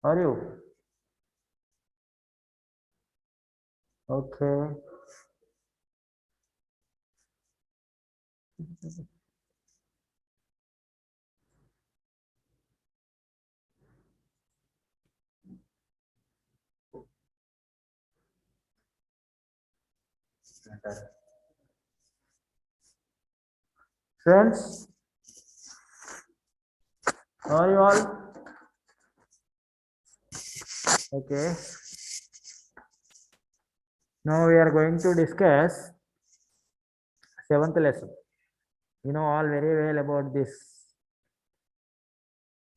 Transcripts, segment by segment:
How are you? Okay. Friends, how are you all? Okay. Now we are going to discuss seventh lesson. You know all very well about this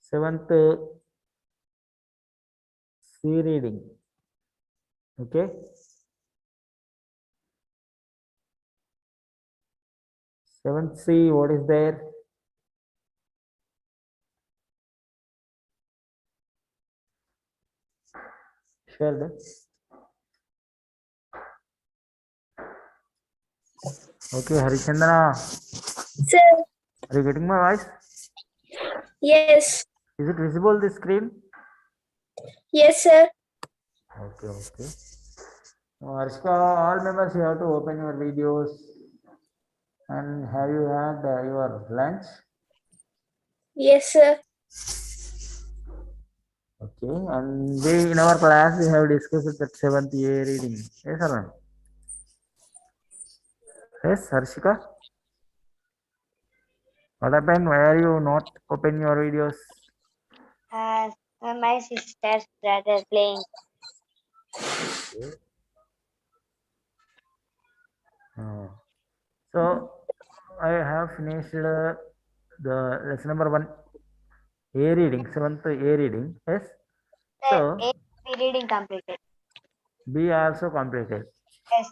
seventh C reading. Okay. Seventh C, what is there? Shared. Okay, Harichandra, Sir, are you getting my voice? yes. Is it visible the screen? Yes, sir. Okay, okay. Now, Harshika, all members, you have to open your videos. And have you had your lunch? Yes, sir. Okay, and we in our class we have discussed that seventh A reading. Yes or no? Yes, Harshika. What happened? Why are you not open your videos? Uh, my sister's brother playing. Okay. So I have finished the lesson number 1 A reading, seventh A reading. Yes. So A reading completed. B also completed, Yes,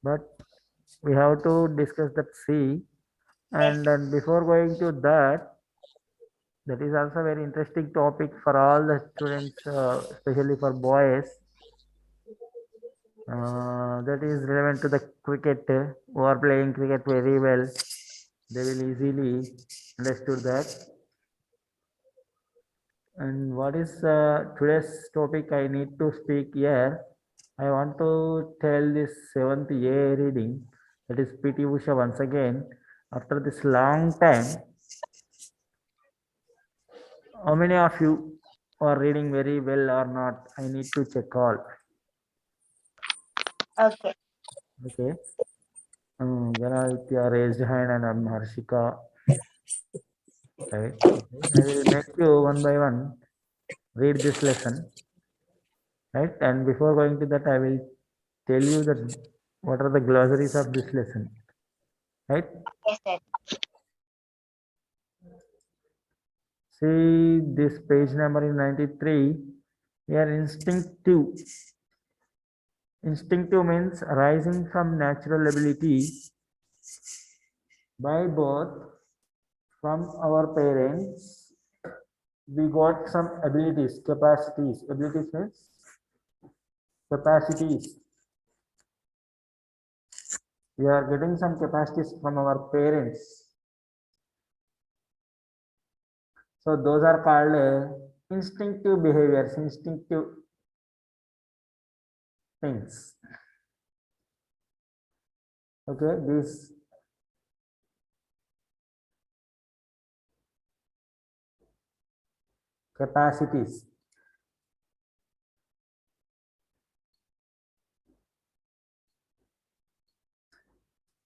but we have to discuss that C. yes, And then before going to that, that is also very interesting topic for all the students, especially for boys. That is relevant to the cricket who are playing cricket very well. They will easily understood that. And what is today's topic I need to speak here? I want to tell this seventh A reading. That is PT Usha once again. After this long time, how many of you are reading very well or not? I need to check all. okay. Okay. Ganaditya raised hand and I'm Harshika. Right. Okay. I will make you one by one read this lesson. Right. And before going to that, I will tell you that what are the glossaries of this lesson. Right. Yes, sir. See this page number is 93. Here instinctive. Instinctive means arising from natural ability by both from our parents. We got some abilities, capacities. Abilities means capacities. We are getting some capacities from our parents. So those are called instinctive behaviors, instinctive things. Okay, these capacities.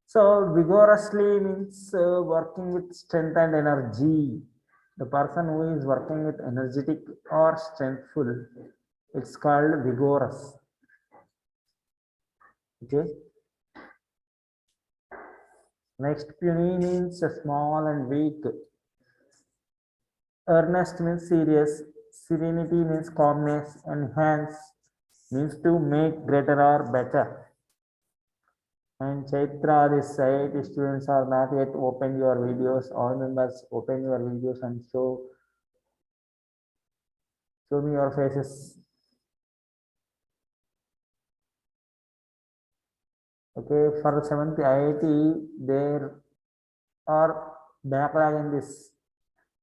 So vigorously means working with strength and energy. The person who is working with energetic or strengthful, it's called vigorous. Okay. Next, puny means small and weak. Earnest means serious. Serenity means calmness. Enhance means to make greater or better. And Chaitra, this site students are not yet open your videos. All members open your videos and show me your faces. Okay, for 7th IIT, there are backlog in this.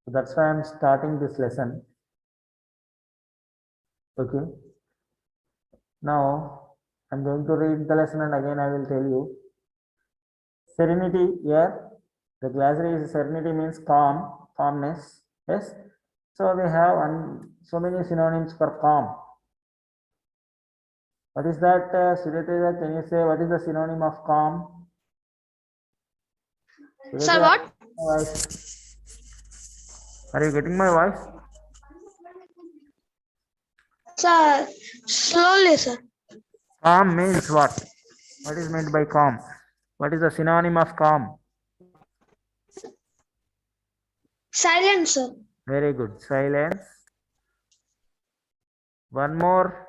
So that's why I'm starting this lesson. Okay. Now I'm going to read the lesson and again I will tell you. Serenity here. The glossary is serenity means calm, calmness. Yes. So we have so many synonyms for calm. What is that, Suryateja? Can you say what is the synonym of calm? Sir, what? Voice. Are you getting my voice? Sir, slowly, sir. Calm means what? What is meant by calm? What is the synonym of calm? Silence, sir. Very good. Silence. One more.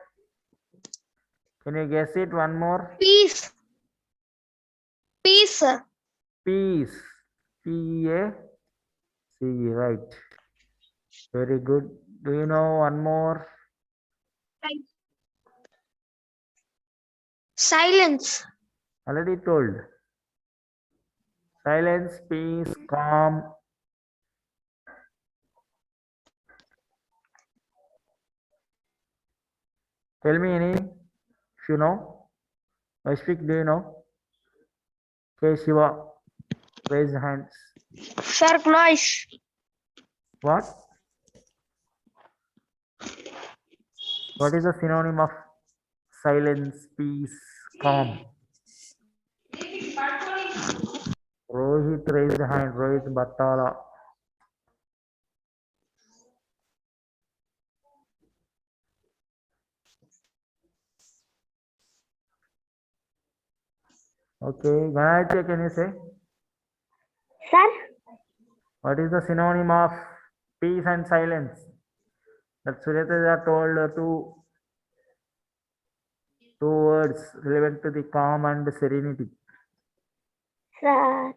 Can you guess it? One more. Peace. Peace, sir. Peace. P-A-C-E. Right. Very good. Do you know one more? Silence. Already told. Silence, peace, calm. Tell me any, if you know. Vaishvik, do you know? Okay, Shiva, raise hands. Sir, noise. What? What is the synonym of silence, peace, calm? Rohit raised hand. Rohit Battala. Okay, Ganatya, can you say? Sir, What is the synonym of peace and silence? That Suryateja told two words relevant to the calm and serenity. sir,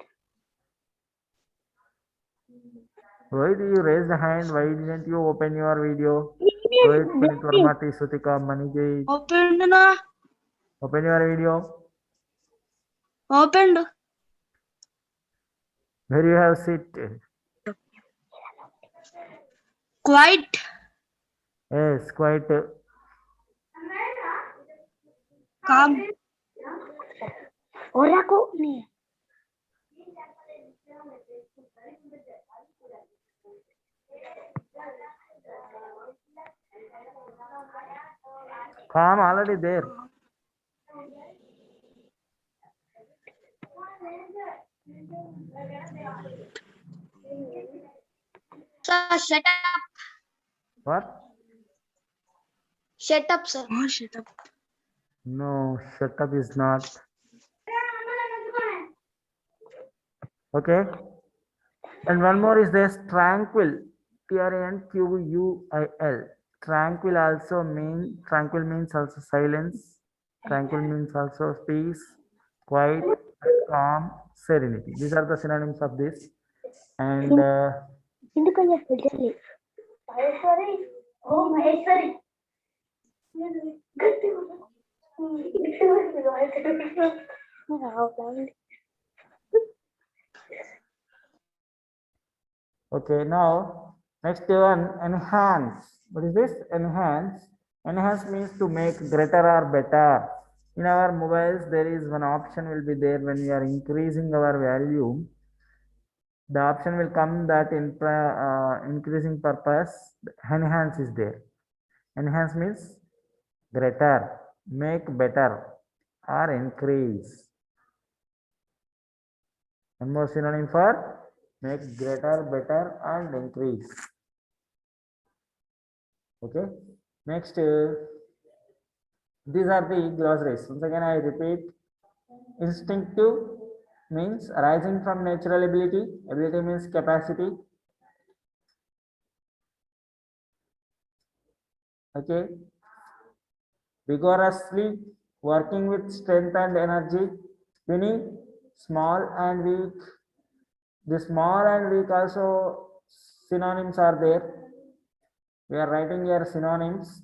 Rohit, you raised the hand. Why didn't you open your video? Rohit, Punit Varmati, Sutika, Manijay. Opened na. Open your video. Opened. Where you have sit. Quiet. Yes, quite. Calm. orang kok nih. Calm already there. Sir, shut up. What? Shut up, sir. Oh, shut up. No, shut up is not. Okay. And one more is this tranquil. Tranquil. Tranquil means also silence. Tranquil means also peace, quiet, calm, serenity. These are the synonyms of this. And ఎందుకయ్యా specially Maheshwari oh Maheshwari okay, now next one, enhance. What is this? Enhance. Enhance means to make greater or better. In our mobiles, there is one option will be there when we are increasing our value. The option will come that in increasing purpose, enhance is there. Enhance means greater, make better, or increase. One more synonym for make greater, better, and increase. Okay. Next, these are the glossaries. Once again, I repeat. Instinctive means arising from natural ability. Ability means capacity. Okay. Vigorously working with strength and energy. Meaning small and weak. The small and weak also synonyms are there. We are writing here synonyms.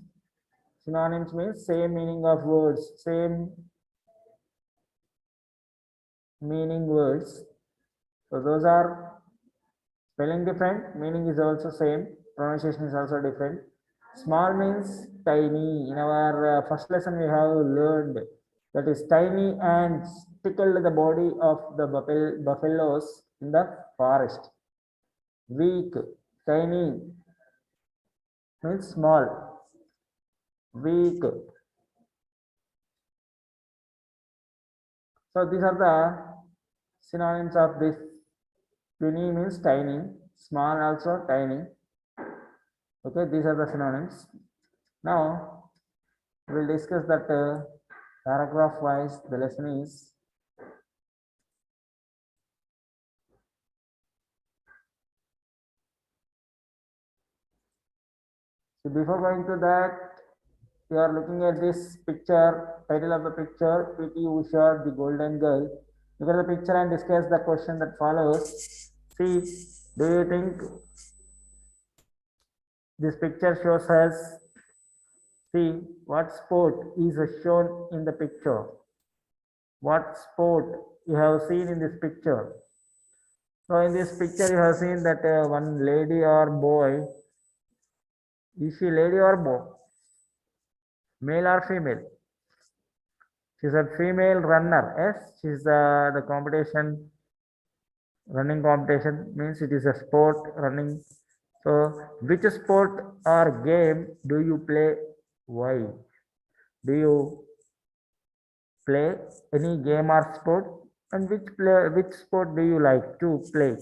Synonyms means same meaning of words, same meaning words. So those are spelling different, meaning is also same, pronunciation is also different. Small means tiny. In our first lesson, we have learned that is tiny ants tickled the body of the buffaloes in the forest. Weak, tiny means small. Weak. So these are the synonyms of this. Tiny means tiny, small also tiny. Okay, these are the synonyms. Now we'll discuss that paragraph wise. The lesson is so before going to that, you are looking at this picture. Title of the picture: P.T. Usha, the Golden Girl. Look at the picture and discuss the question that follows. See, do you think this picture shows us? See what sport is shown in the picture. What sport you have seen in this picture? So in this picture you have seen that one lady or boy. Is she lady or boy? Male or female? She's a female runner. Yes, she's the competition. Running competition means it is a sport running. So which sport or game do you play? Why? Do you play any game or sport? And which sport do you like to play?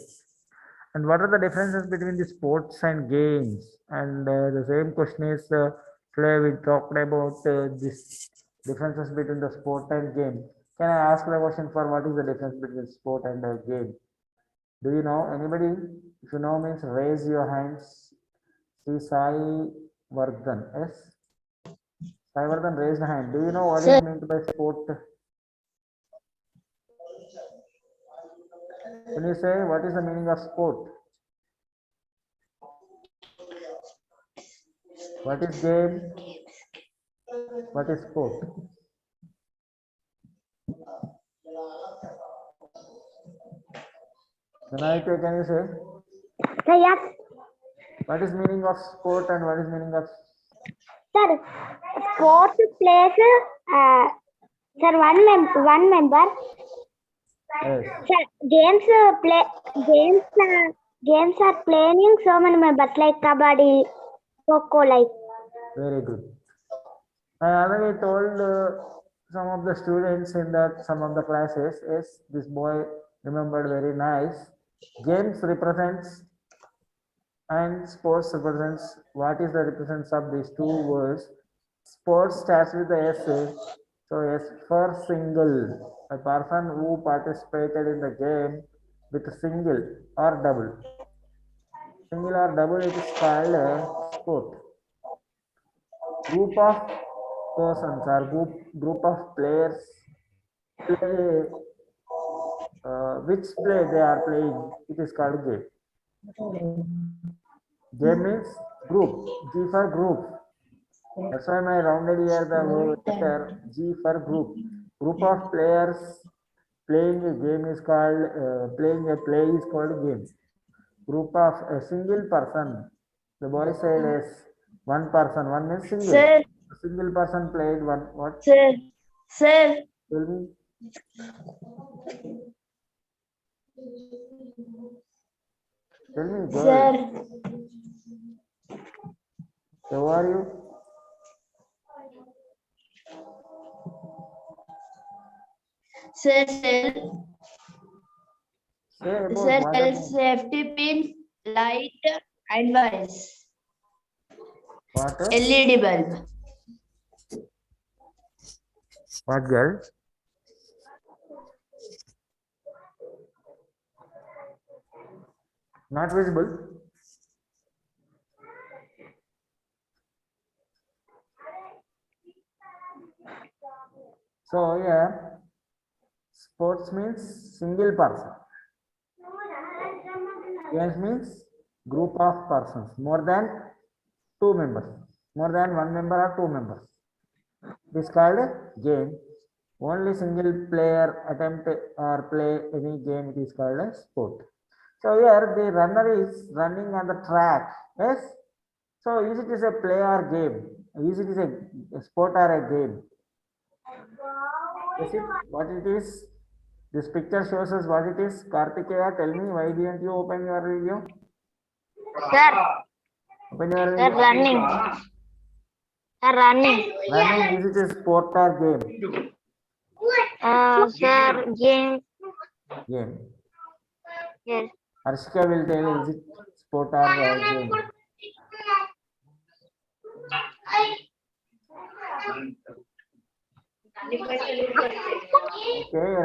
And what are the differences between the sports and games? And the same question is today we talked about this differences between the sport and game. Can I ask the question for what is the difference between sport and game? Do you know anybody? If you know means raise your hands. See Sai Vardhan. Yes. Sai Vardhan raised a hand. Do you know what is meant by sport? Can you say what is the meaning of sport? What is game? What is sport? Vinayaka, can you say? Sir, yes. What is meaning of sport and what is meaning of? Sir, sports plays, sir, one member. Yes. Sir, games are playing so many members like kabaddi, kho like. Very good. I already told some of the students in that some of the classes. Yes, this boy remembered very nice. Games represents and sports represents. What is the represents of these two words? Sports starts with the S. So S for single. A person who participated in the game with a single or double. Single or double, it is called a sport. Group of persons or group of players play which play they are playing, it is called game. Game means group. G for group. That's why I rounded here the word letter G for group. Group of players playing a game is called playing a play is called game. Group of a single person. The boy said is one person. One means single. Sir. A single person played one. What? Sir. Sir. Tell me. Tell me, girl. Sir. How are you? Sir. Say about Sir. what about Safety pin, light, and wires. what? LED bulb. What, girl? Not visible. So here, sports means single person. Games means group of persons, more than two members, more than one member or two members. This is called a game. Only single player attempt or play any game, it is called a sport. So here the runner is running on the track. Yes. So is it is a play or game? Is it is a sport or a game? Is it what it is? This picture shows us what it is. Kartikeya, tell me, why didn't you open your video? Sir, Open your sir, video. running. Sir, running. Running, is it a sport or game? Sir, game. Game. Yes. Harshika will tell, is it sport or game? Okay,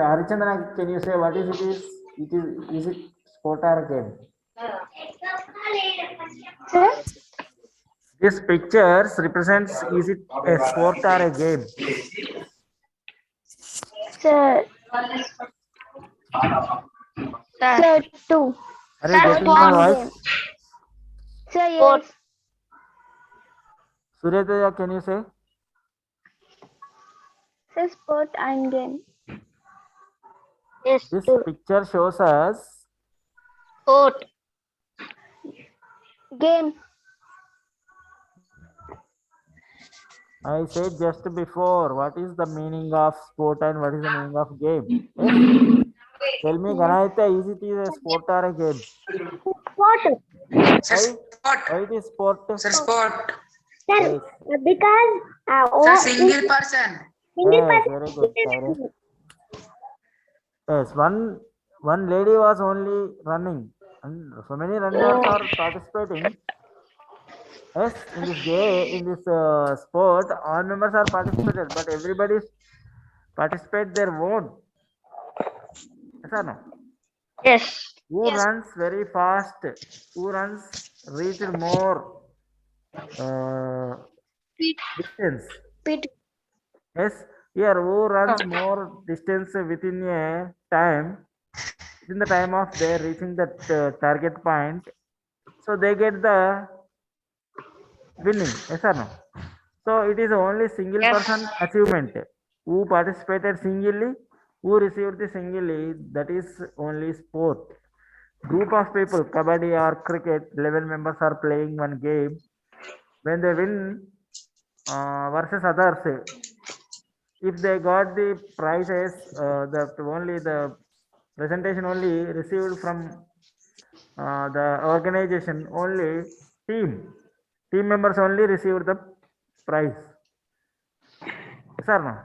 Harichandra, can you say what is it is? Is it sport or game? Sir, This pictures represents, is it a sport or a game? sir, sir, two. Are you getting my voice? Sir, yes. Surya, can you say? Sir, sport and game. Yes, This picture shows us sport. Game. I said just before, what is the meaning of sport and what is the meaning of game? Yes? Tell me, Ganayatha, is it a sport or a game? Sport. Why? Why it is sport? Sir, sport. Sir, because Sir, single person. Yes, very good. Cyrus. Yes, one lady was only running, and so many runners are participating. Yes, in this game, in this sport, all members are participated, but everybody participate their own. Yes or no? Yes. Who runs very fast? Who runs reach more distance? Yes, here who runs more distance within a time, within the time of their reaching that target point, so they get the winning. Yes or no? So it is only single person achievement. Who participated singly, who received the singly, that is only sport. Group of people, kabaddi or cricket, 11 members are playing one game. When they win versus others, if they got the prizes, the presentation only received from the organization, only team members only received the prize. Yes or no?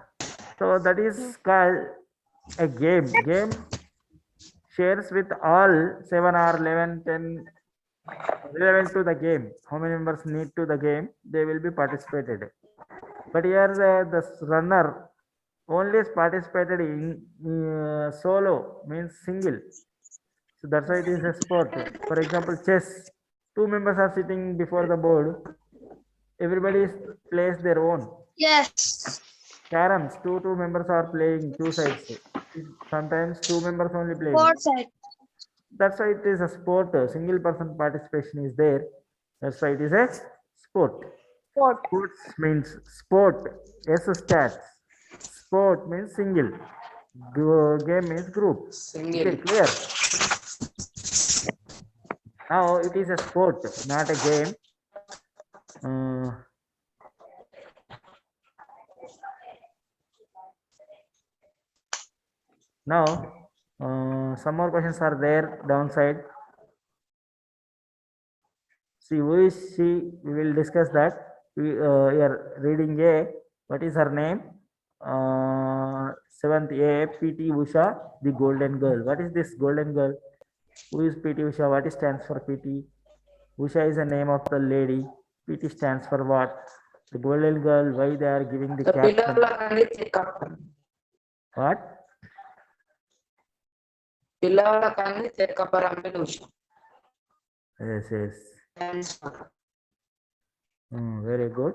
So that is called a game. Game shares with all 7 or 11, 10 relevant to the game. How many members need to the game? They will be participated. But here the runner only is participated in solo, means single. So that's why it is a sport. For example, chess. 2 members are sitting before the board. Everybody plays their own. Yes. Caroms, two members are playing two sides. Sometimes 2 members only play. Fourth side. That's why it is a sport. Single person participation is there. That's why it is a sport. Sports means sport. S stats. Sport means single. Game means group. Single. Okay, clear. Now it is a sport, not a game. Now, some more questions are there downside. See, who is she? We will discuss that. We are reading A. What is her name? 7th A. PT Usha, the golden girl. What is this golden girl? Who is PT Usha? What stands for PT? Usha is the name of the lady. PT stands for what? The golden girl. Why they are giving the caption? What? Yes. Very good.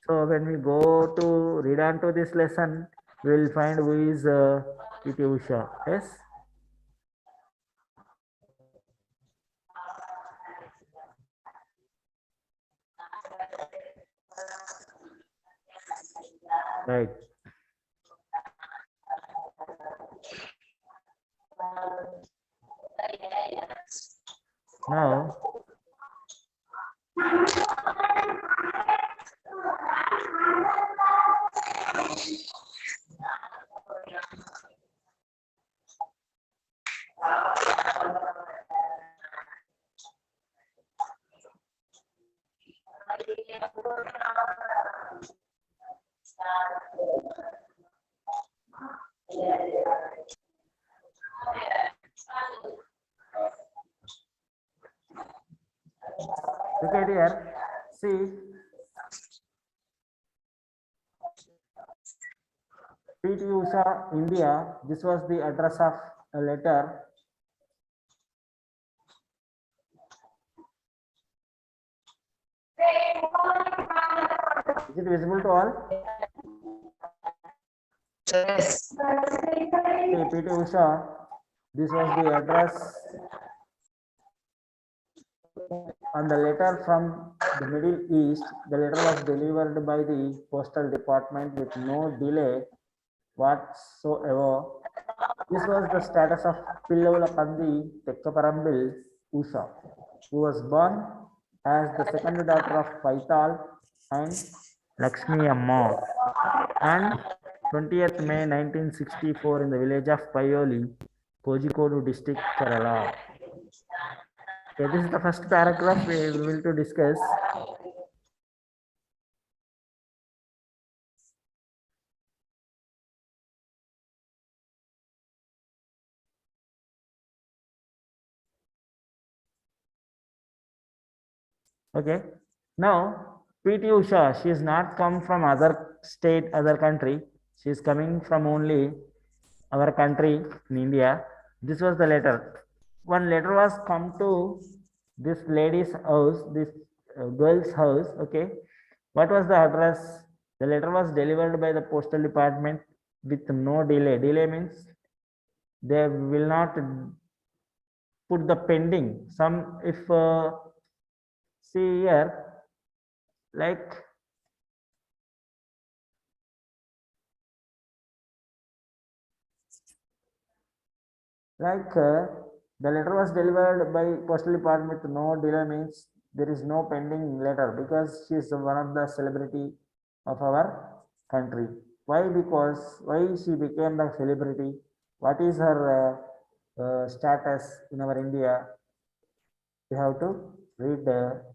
So when we go to read on to this lesson, we will find who is PT Usha. Yes. Right. Now, Look at here. See, PT Usha, India. This was the address of a letter. Is it visible to all? Yes. See, PT Usha. This was the address on the letter from the Middle East. The letter was delivered by the postal department with no delay whatsoever. This was the status of Pillavula Kandi Tekkaparambil Usha, who was born as the second daughter of Paital and Lakshmi Amma, and 20th May 1964 in the village of Payoli, Kozhikodu district, Kerala. Okay, this is the first paragraph we will to discuss. Okay, now PT Usha, she is not come from other state, other country. She is coming from only our country in India. This was the letter. One letter was come to this lady's house, this girl's house. Okay, what was the address? The letter was delivered by the postal department with no delay. Delay means they will not put the pending. Some if see here, like the letter was delivered by postal department with no delay means there is no pending letter, because she is one of the celebrity of our country. Why? Because why she became the celebrity? What is her status in our India? We have to read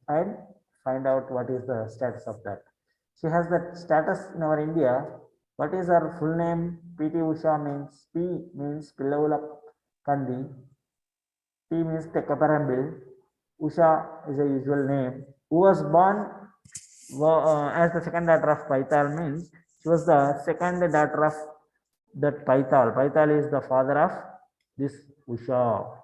and find out what is the status of that. She has that status in our India. What is her full name? PT Usha means P means Pillavula Kandi. T means Tekkaparambil. Usha is a usual name. Who was born as the second daughter of Paital means she was the second daughter of that Paital. Paital is the father of this Usha.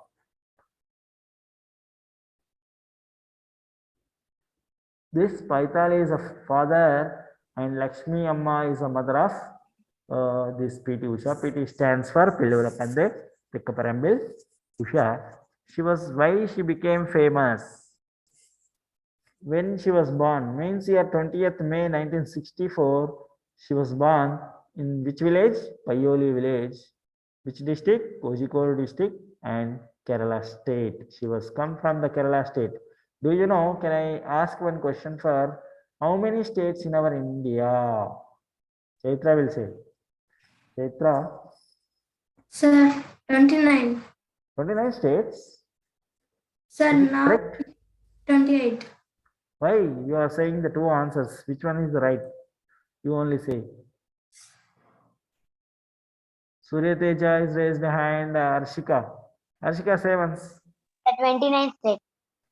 This Paital is a father and Lakshmi Amma is a mother of this PT Usha. PT stands for Pillavula Kandi Tekkaparambil Usha. She was, why she became famous? When she was born, means year 20th May 1964, she was born in which village? Payoli village. Which district? Kozhikodu district and Kerala state. She was come from the Kerala state. Do you know, can I ask one question for how many states in our India? Chaitra will say. Chaitra? Sir, 29. 29 states? Sir, Is it now correct? 28. Why? You are saying the two answers. Which one is the right? You only say. Surya Teja is raised behind Arshika. Arshika, say once. 29 states.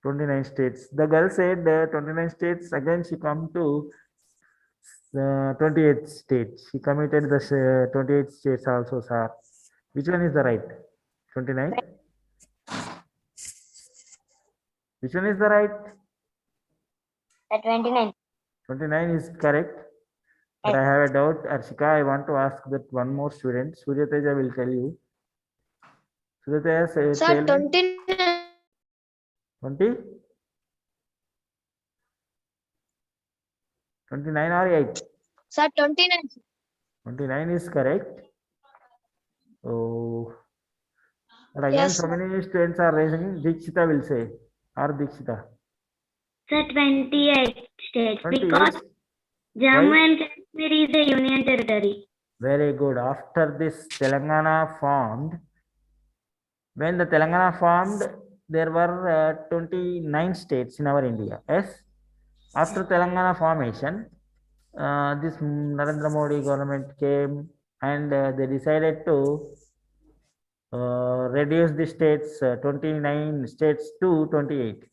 29 states. The girl said 29 states. Again, she come to 28 states. She committed the 28 states also, sir. Which one is the right? 29? Which one is the right? 29. 29 is correct. But I have a doubt. Arshika, I want to ask that one more student. Surya Teja will tell you. Surya Teja, say, Sir, tell me. 29. 20? 29 or 8? Sir, 29. 29 is correct. Oh. But again, Yes, so sir. many students are raising. Dikshita will say. Or Dikshita. Sir, 28 states. 28. Because Jammu Why? and Kashmir is a union territory. Very good. After this Telangana formed, when the Telangana formed, there were 29 states in our India. Yes. After Telangana formation, this Narendra Modi government came and they decided to reduce the states, 29 states to 28.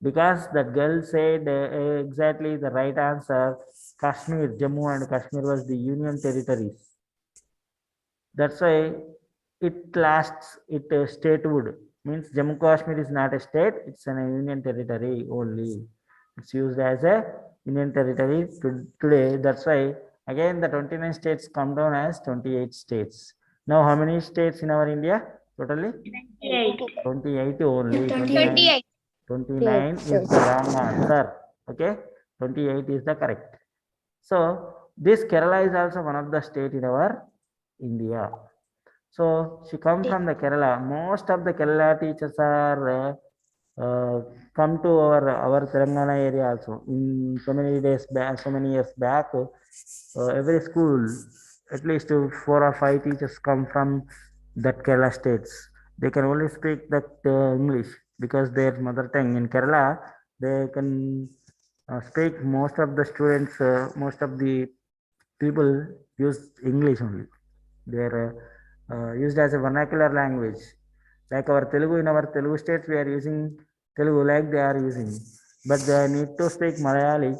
Because that girl said exactly the right answer, Kashmir, Jammu and Kashmir was the union territories. That's why it lasts, it statehood. Means Jammu Kashmir is not a state, it's an union territory only. It's used as a union territory today. That's why again the 29 states come down as 28 states. Now how many states in our India totally? 28 only. 28. 29 is the wrong answer. Okay, 28 is the correct. So this Kerala is also one of the state in our India. So she comes from the Kerala. Most of the Kerala teachers are come to our Telangana area also. In so many days back, so many years back, every school, at least 4 or 5 teachers come from that Kerala states. They can only speak that English because their mother tongue. In Kerala, they can speak. Most of the students, most of the people use English only. They are used as a vernacular language. Like our Telugu, in our Telugu states, we are using Telugu like they are using. But they need to speak Malayali.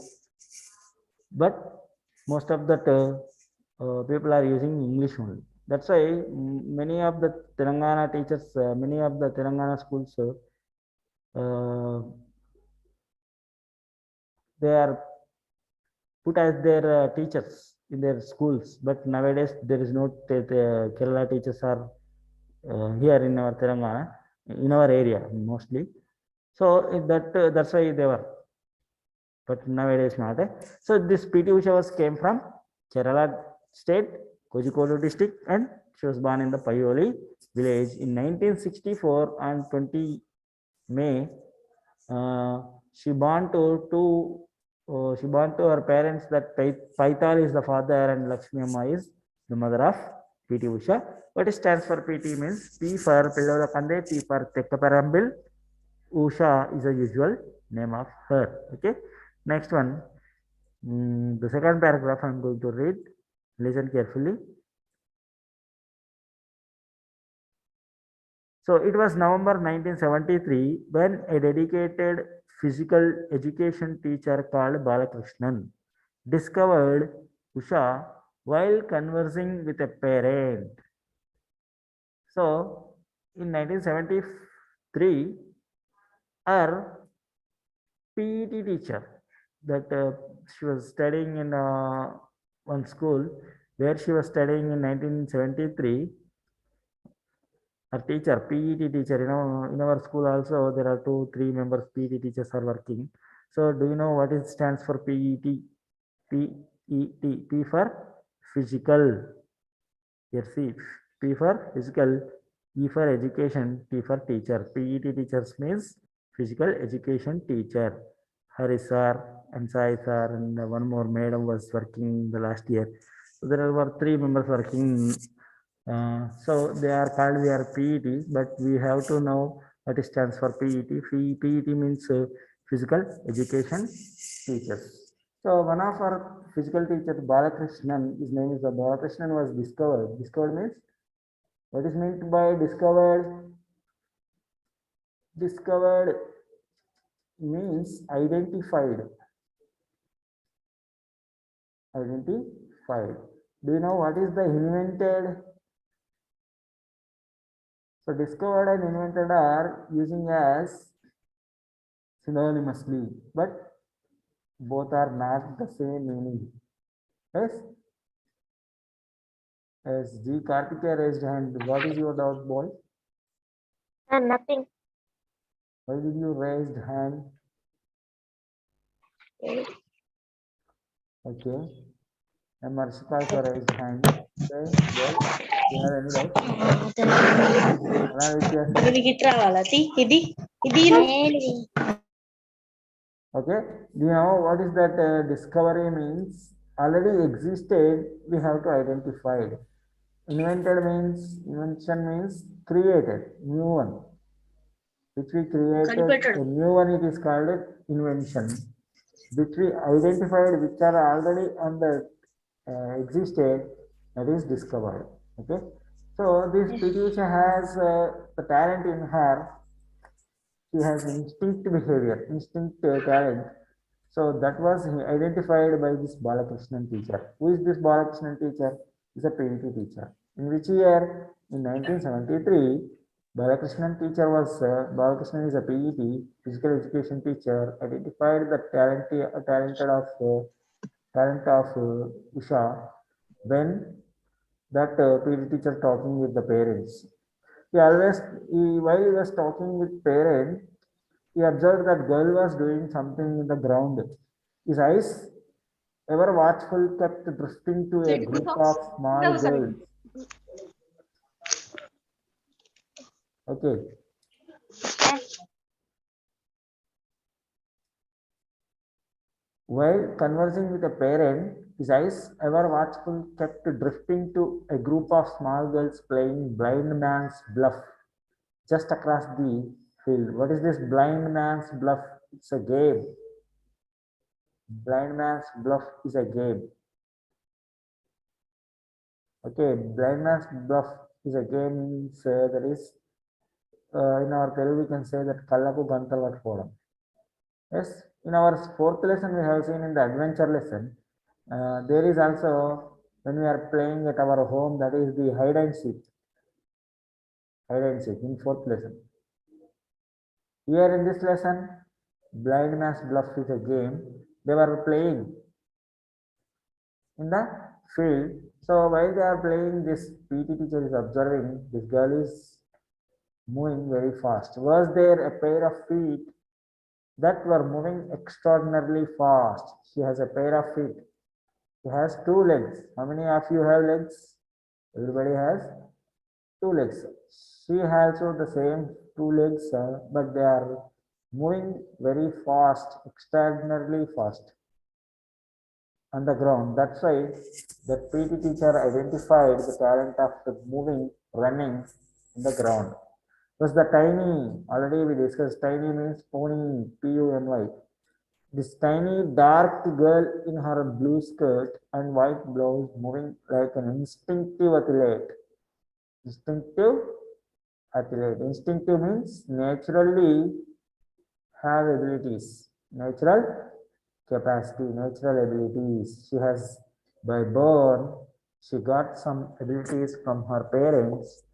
But most of the people are using English only. That's why many of the Telangana teachers, many of the Telangana schools, they are put as their teachers in their schools. But nowadays there is no Kerala teachers are here in our Telangana, in our area mostly. So that's why they were. But nowadays not. So this PT Usha came from Kerala state, Kozhikode district, and she was born in the Payoli village in 1964 on 20 May. She born to her parents that Paital is the father and Lakshmi Amma is the mother of PT Usha. What it stands for PT means P for Pillava Kande, T for Tekkaparambil. Usha is a usual name of her. Okay. Next one. The second paragraph I'm going to read. Listen carefully. So it was November 1973 when a dedicated physical education teacher called Balakrishnan discovered Usha while conversing with a parent. So in 1973, her PET teacher that she was studying in one school where she was studying in 1973. Her teacher, PET teacher, in our school also there are 2-3 members PET teachers are working. So do you know what it stands for PET? PET, P for physical. Here see, P for physical, E for education, T for teacher. PET teachers means physical education teacher. Haris sir and Sai sir and one more madam was working the last year. So there were 3 members working. So they are called PET, but we have to know what it stands for PET. PET means physical education teachers. So one of our physical teachers, Balakrishnan, his name is Balakrishnan, was discovered. Discovered means, what is meant by discovered? Discovered means identified. Identified. Do you know what is the invented? So discovered and invented are using as synonymously, but both are not the same meaning. Yes? As G. Kartikeya raised hand, what is your doubt, boy? Nothing. Why did you raise hand? Okay. And Marshika also raised hand. Okay, boy, you have any doubt? Okay. Do you know what is that discovery means? Already existed, we have to identify it. Invented means, invention means created, new one. Which we created, a new one, it is called invention. which we identified, which are already on the existed, that is discovered. Okay, so this PT teacher has the talent in her. She has instinct behavior, instinct talent. So that was identified by this Balakrishnan teacher. Who is this Balakrishnan teacher? Is a PET teacher. In which year? In 1973, Balakrishnan teacher was Balakrishnan is a PET physical education teacher. Identified the talent of Usha when that PET teacher talking with the parents. He always, while he was talking with parents, he observed that girl was doing something in the ground. His eyes, ever watchful, kept drifting to a group of small girls. Okay. While conversing with a parent, his eyes, ever watchful, kept drifting to a group of small girls playing blind man's bluff just across the field. What is this blind man's bluff? It's a game. Blind man's bluff is a game. Okay, blind man's bluff is a game means that is in our Telugu we can say that Kallaku Gantalu Kodam. Yes, in our fourth lesson we have seen in the adventure lesson, there is also when we are playing at our home, that is the hide and seek. Hide and seek in fourth lesson. Here in this lesson, blind man's bluff is a game. They were playing in the field. So while they are playing, this PT teacher is observing this girl is moving very fast. Was there a pair of feet that were moving extraordinarily fast? She has a pair of feet. She has two legs. How many of you have legs? Everybody has two legs. She has also the same two legs, but they are moving very fast, extraordinarily fast on the ground. That's why the PT teacher identified the talent of the moving, running in the ground. Was the tiny, already we discussed, tiny means pony, P-U-N-Y. This tiny dark girl in her blue skirt and white blouse moving like an instinctive athlete. Instinctive athlete. Instinctive means naturally have abilities. Natural capacity, natural abilities. She has by born, she got some abilities from her parents.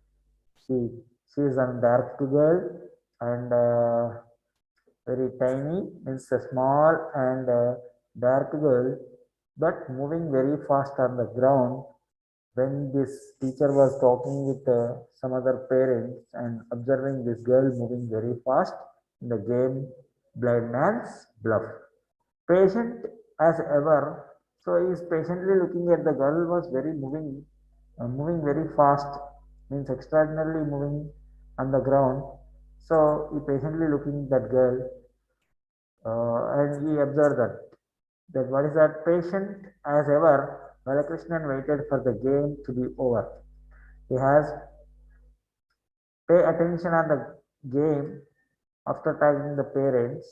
She is a dark girl and very tiny, means a small and dark girl, but moving very fast on the ground. When this teacher was talking with some other parents and observing this girl moving very fast in the game Blind Man's Bluff. Patient as ever, so he is patiently looking at the girl was very moving very fast, means extraordinarily moving on the ground. So he patiently looking that girl and he observed that what is that, patient as ever, Balakrishnan waited for the game to be over. He has pay attention on the game after tagging the parents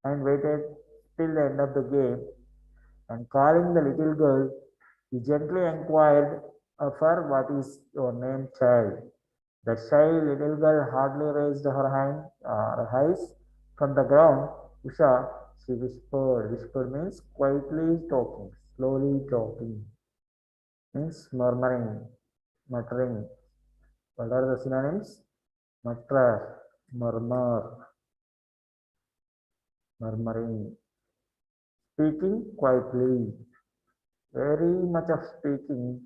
and waited till the end of the game, and calling the little girl, he gently inquired of her, what is your name, child? The shy little girl hardly raised her eyes from the ground. Usha, she whispered. Whispered means quietly talking, slowly talking. Means murmuring, muttering. What are the synonyms? Mutter, murmur, murmuring. Speaking quietly. Very much of speaking,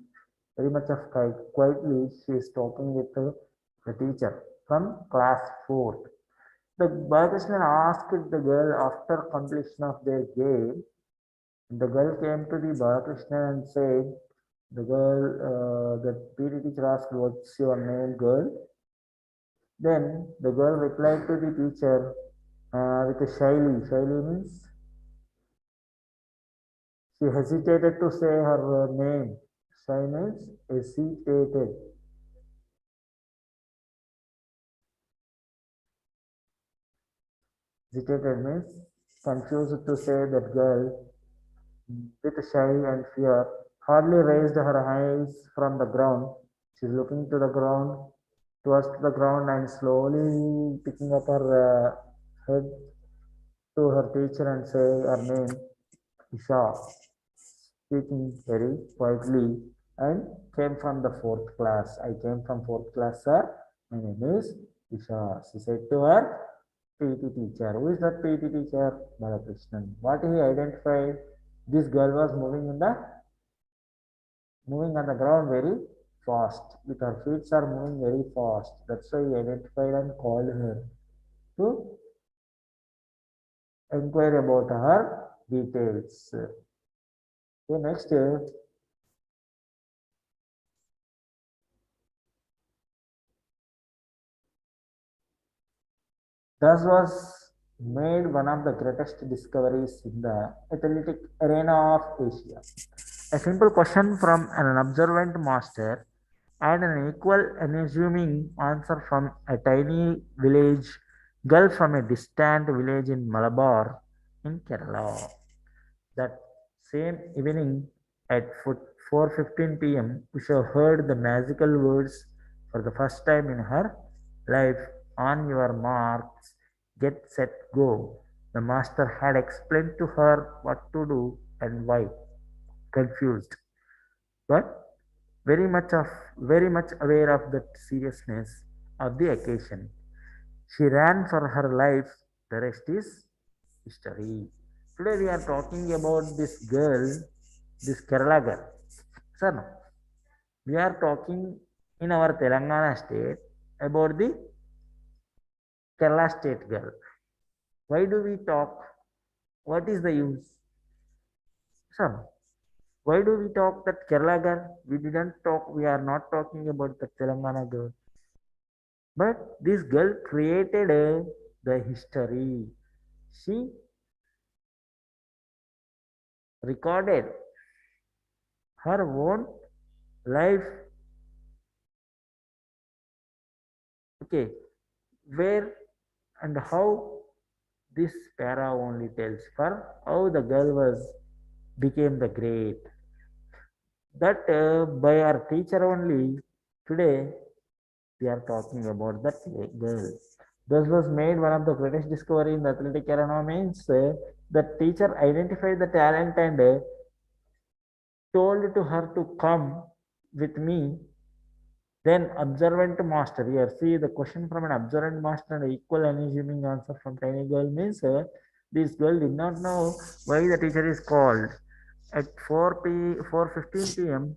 very much of quietly. She is talking with the teacher from class 4th. The Balakrishnan asked the girl after completion of their game. The girl came to the Balakrishnan and said, the girl, the PT teacher asked, what's your name, girl? Then the girl replied to the teacher with a shyly. Shyly means she hesitated to say her name. Shy means hesitated. Hesitated means confused to say that girl, with shy and fear, hardly raised her eyes from the ground. She's looking to the ground, towards the ground, and slowly picking up her head to her teacher and say her name, Isha, speaking very quietly, and came from the fourth class. I came from fourth class, sir. My name is Isha. She said to her PT teacher. Who is that PT teacher? Balakrishnan. What he identified? This girl was moving on the ground very fast. With her feet are moving very fast. That's why he identified and called her to inquire about her details. Okay, next. Thus was made one of the greatest discoveries in the athletic arena of Asia. A simple question from an observant master and an equal unassuming answer from a tiny village girl from a distant village in Malabar in Kerala. That same evening at 4:15 p.m., Usha heard the magical words for the first time in her life. On your marks, get set, go. The master had explained to her what to do and why. Confused, but very much aware of the seriousness of the occasion. She ran for her life. The rest is history. Today we are talking about this girl, this Kerala girl. Sir, no. We are talking in our Telangana state about the Kerala state girl. Why do we talk? What is the use? Sir, no. Why do we talk that Kerala girl? We didn't talk, we are not talking about the Telangana girl. But this girl created the history. She recorded her own life. Okay, where and how this para only tells for how the girl became the great. That by our teacher only today we are talking about that girl. This was made one of the greatest discovery in the athletic arena means the teacher identified the talent and told to her to come with me. Then observant master here. See the question from an observant master and equal unassuming answer from tiny girl means this girl did not know why the teacher is called. At 4:15 p.m.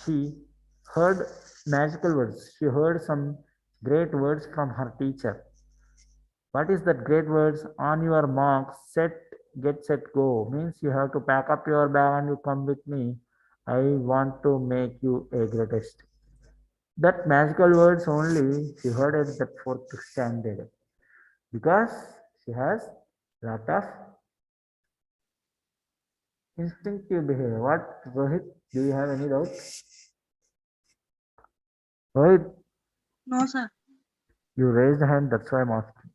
she heard magical words. She heard some great words from her teacher. What is that great words? On your marks, get set, go. Means you have to pack up your bag and you come with me. I want to make you a greatest. That magical words only she heard at that fourth standard. Because she has lot of instinctive behavior. What, Rohit? Do you have any doubt? Rohit, No, sir. you raised a hand, that's why I'm asking.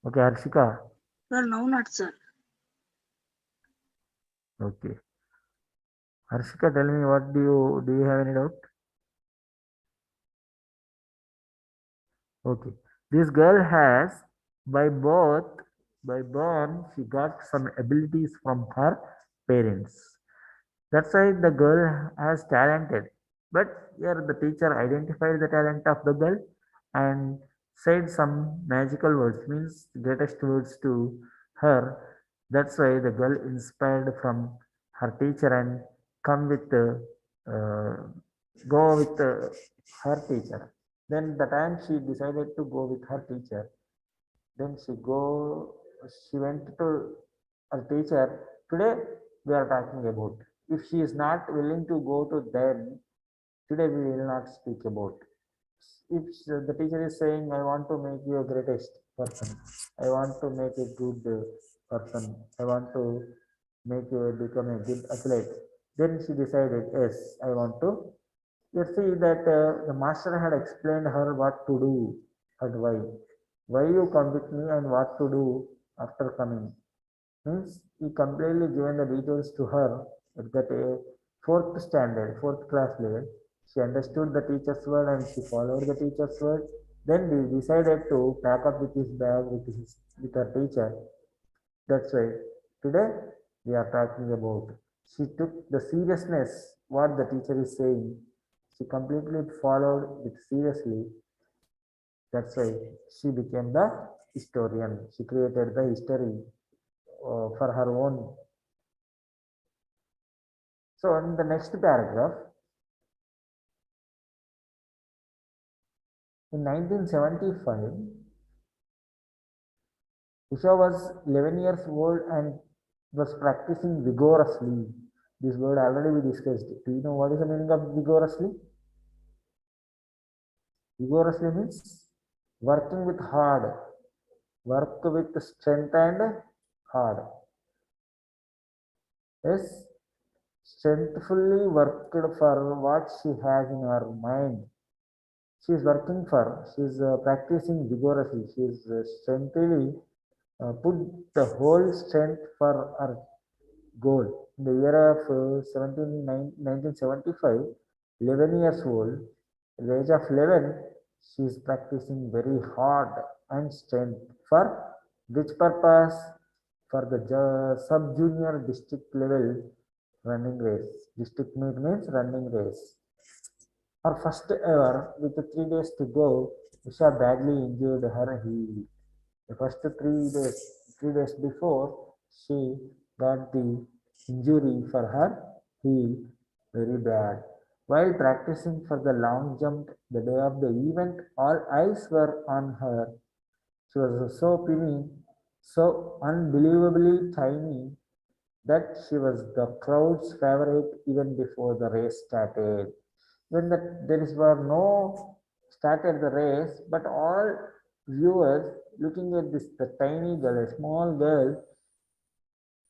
Okay, Harshika. Sir, no, not sir. Okay. Harshika, tell me what do you have any doubt? Okay. This girl has by born, she got some abilities from her parents. That's why the girl has talented. But here the teacher identified the talent of the girl and said some magical words, means greatest words to her. That's why the girl inspired from her teacher and come with go with her teacher. Then the time she decided to go with her teacher, then she went to her teacher. Today we are talking about. If she is not willing to go to them, today we will not speak about. If the teacher is saying, I want to make you a greatest person, I want to make a good person, I want to make you become a good athlete, then she decided, yes, I want to. You see that the master had explained her what to do and why. Why you come with me and what to do after coming. Means he completely given the details to her at that fourth standard, fourth class level. She understood the teacher's word and she followed the teacher's word. Then he decided to pack up with his bag with her teacher. That's why today we are talking about. She took the seriousness what the teacher is saying. She completely followed it seriously. That's why she became the historian. She created the history for her own. So in the next paragraph, in 1975, Usha was 11 years old and was practicing vigorously. This word already we discussed. Do you know what is the meaning of vigorously? Vigorously means working with hard, work with strength and hard. Yes, strengthfully worked for what she has in her mind. She is working for, she is practicing vigorously, she is strengthily put the whole strength for her goal. In the year of 1975, 11 years old, at the age of 11, she is practicing very hard and strength for which purpose? For the sub-junior district level running race. District meet means running race. Her first ever, with 3 days to go, Usha badly injured her heel. The first 3 days before, she got the injury for her heel very bad. While practicing for the long jump the day of the event, all eyes were on her. She was so puny, so unbelievably tiny that she was the crowd's favorite even before the race started. When were no started the race, but all viewers looking at this the tiny girl, a small girl,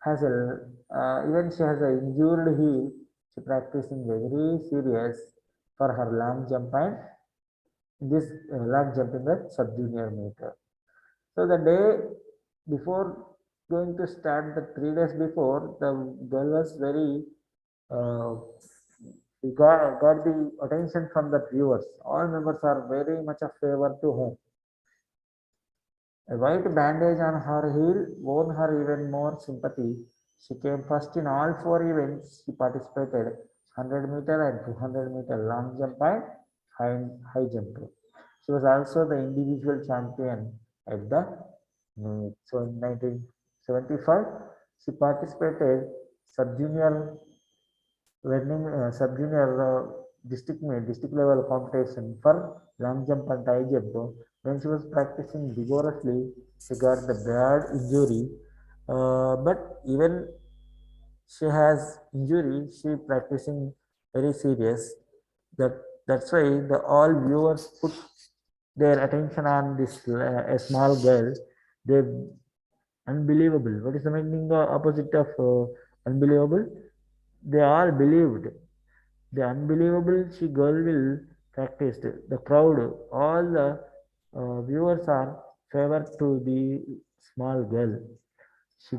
has a even she has an injured heel. She practicing very serious for her long jump and this long jump in the sub junior meter. So the day before going to start, the 3 days before, the girl was very he got the attention from the viewers. All members are very much a favor to her. A white bandage on her heel won her even more sympathy. She came first in all 4 events. She participated 100-meter and 200-meter long jump and high jump. She was also the individual champion at the meet. So in 1975, she participated sub-junior running district level competition for long jump and high jump. When she was practicing vigorously, she got the bad injury. But even she has injury, she practicing very serious. That's why the all viewers put their attention on this a small girl. They unbelievable. What is the meaning opposite of unbelievable? They all believed. The unbelievable she girl will practice. The crowd, all the viewers are favored to the small girl. She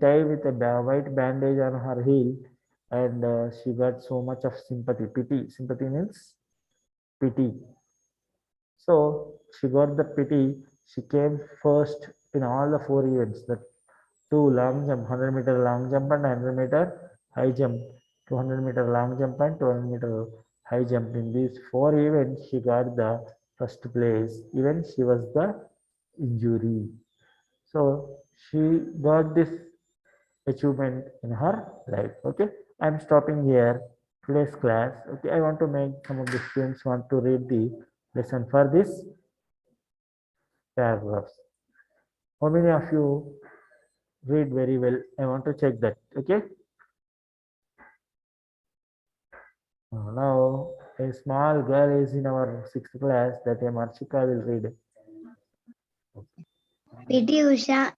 tied with a white bandage on her heel, and she got so much of sympathy. Pity. Sympathy means pity. So she got the pity. She came first in all the 4 events. The 2 long jump, 100-meter long jump and 100-meter high jump. 200-meter long jump and 200-meter high jump. In these 4 events, she got the first place. Even she was the injury. So she got this achievement in her life. Okay, I'm stopping here today's class. Okay, I want to make some of the students want to read the lesson for this paragraphs. How many of you read very well? I want to check that. Okay. Now a small girl is in our 6th class that a Marshika will read. PT Usha,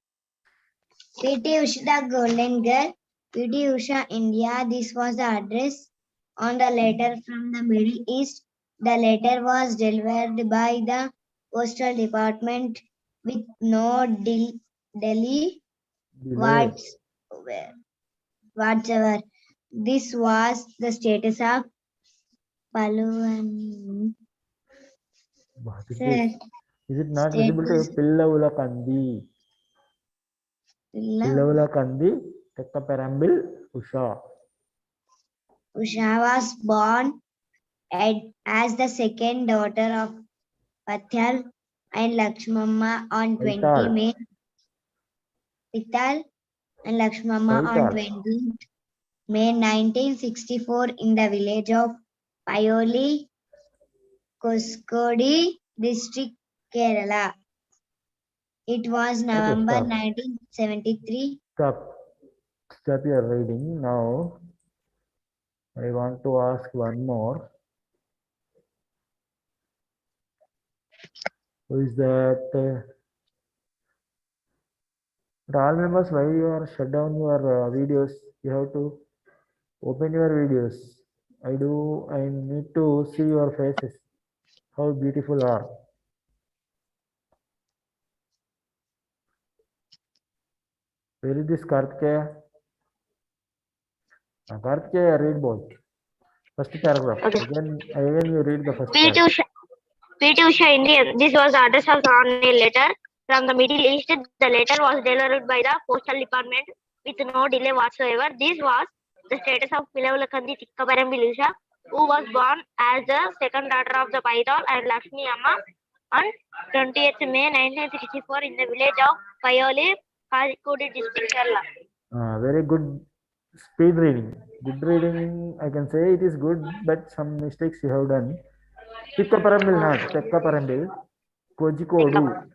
the golden girl. PT Usha, India. This was the address on the letter from the Middle East. The letter was delivered by the postal department with no Delhi, Delay. whatsoever. This was the status of Paluvan. What is Sir, this? Is it not visible to status Pillavula Kandi? Pillavula Kandi, Tekkaperambil, Usha. Usha was born as the second daughter of Pathal and Lakshmamma on 20 Paital. May. Pital and Lakshmamma on Paital. 20 May 1964 in the village of Payoli, Koskodi district, Kerala. It was November stop. 1973. Stop your reading. Now, I want to ask one more. Who is that? But all members, why you are shut down your videos? You have to open your videos. I need to see your faces. How beautiful are. Where is this Kartikeya? Kartikeya, read both. First paragraph. Okay. Again you read the first P. paragraph. Usha Indian. This was the address of on a letter from the Middle East. The letter was delivered by the postal department with no delay whatsoever. This was the status of Pilavulakandi Tikkaparambil Usha, who was born as the second daughter of the Paital and Lakshmi Amma on 20th May 1964 in the village of Payoli, Kazikudi district, Kerala. Very good speed reading. Good reading, I can say it is good, but some mistakes you have done. Tikkaparambil not, Tekkaparambil, Kozhikodu.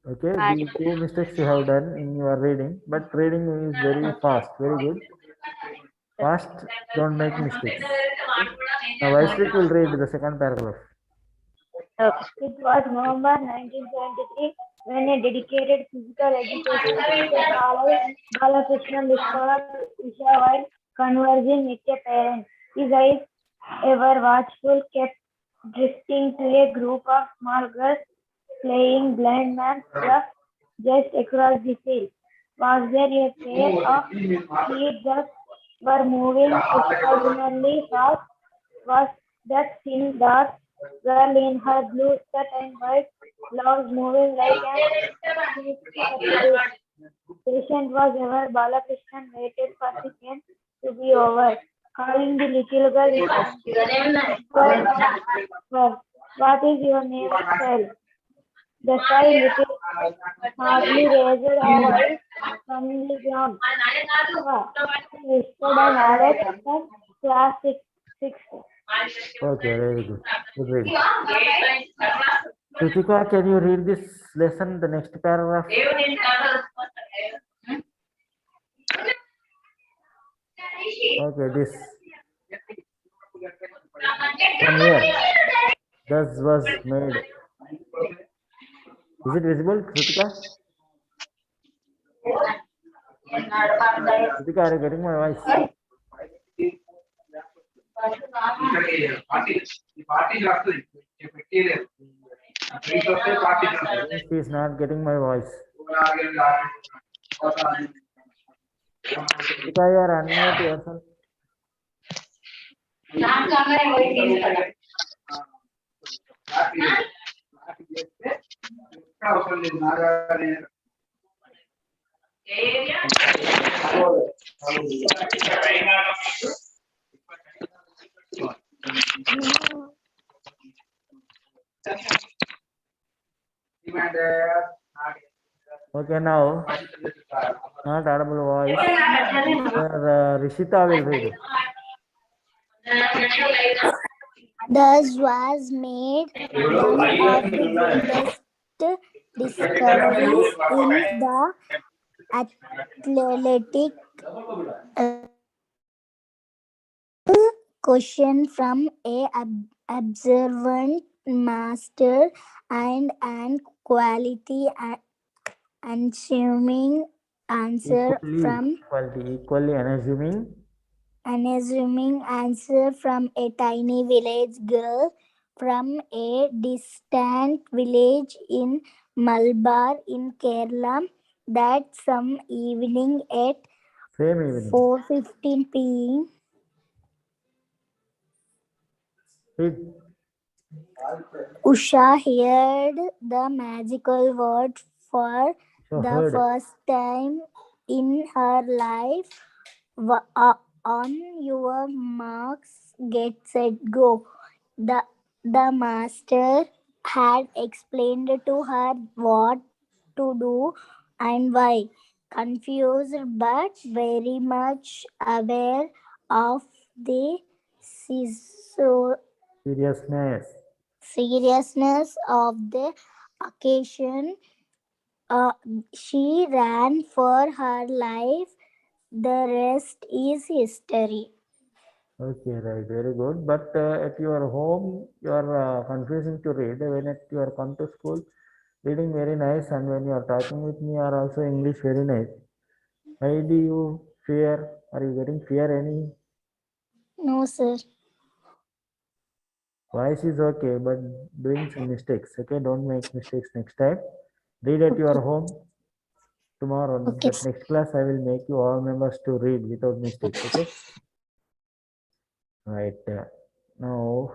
Okay, these two mistakes you have done in your reading, but reading is very fast, very good. Fast, don't make mistakes. Now, Vaishrik will read the second paragraph. It was November 1973 when a dedicated physical education teacher called Balakrishnan discovered Usha while conversing with a parent. His eyes, ever watchful, kept drifting to a group of small girls playing blind man's bluff just across the field. Was there a pair of feet that were moving extraordinarily fast? Was that thin dark girl in her blue skirt and white blouse moving like an patient was ever Balakrishnan waited for the game to be over, calling the little girl what is your name, child? The child little hardly raised her eyes from the ground. She whispered and added, class 6. Okay, very good. Good reading. Kritika, can you read this lesson, the next paragraph? Okay, this. From here. Thus was made. Is it visible, Kritika? Kritika, are you getting my voice? She is not getting my voice. Kritika, you are unmute yourself. Okay, now, not audible voice. Rishita will read. Thus was made one of the greatest discoveries in the athletic. Question from a observant master and an quality unassuming answer from Equally unassuming answer from a tiny village girl from a distant village in Malabar in Kerala. that some evening at Same evening. 4:15 p.m. Read. Usha heard the magical word for So the heard. first time in her life. On your marks, get set, go. The master had explained to her what to do and why. Confused but very much aware of the Seriousness. seriousness of the occasion, she ran for her life. The rest is history. Okay, right. Very good. But at your home, you are confusing to read. When at you are come to school, reading very nice, and when you are talking with me, are also English very nice. Why do you fear? Are you getting fear any? No, sir. Voice is okay, but doing some mistakes. Okay, don't make mistakes next time. Read at your home. Tomorrow, Okay, that next class, I will make you all members to read without mistakes. Okay. Right. Now,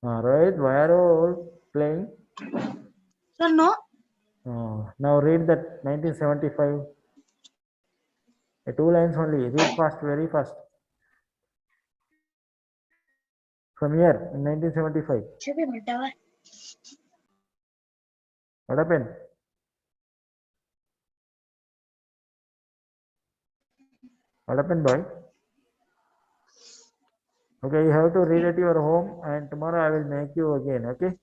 Rohit, why are you all playing? Sir, no. Now read that 1975. Two lines only. Read fast, very fast. From here, in 1975. What happened? What happened, boy? Okay, you have to read at your home, and tomorrow I will make you again. Okay.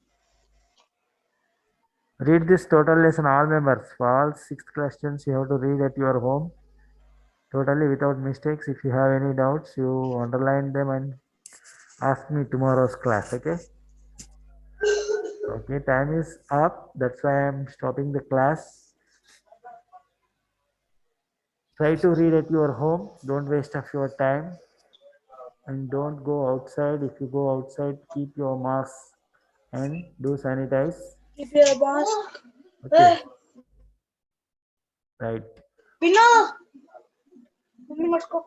Read this total lesson, all members. For all 6 questions, you have to read at your home, totally without mistakes. If you have any doubts, you underline them and ask me tomorrow's class. Okay. Okay, time is up. That's why I'm stopping the class. Try to read at your home. Don't waste of your time. And don't go outside. If you go outside, keep your mask and do sanitize. Keep your mask. Okay. Right. Pino. Mummy, let's go.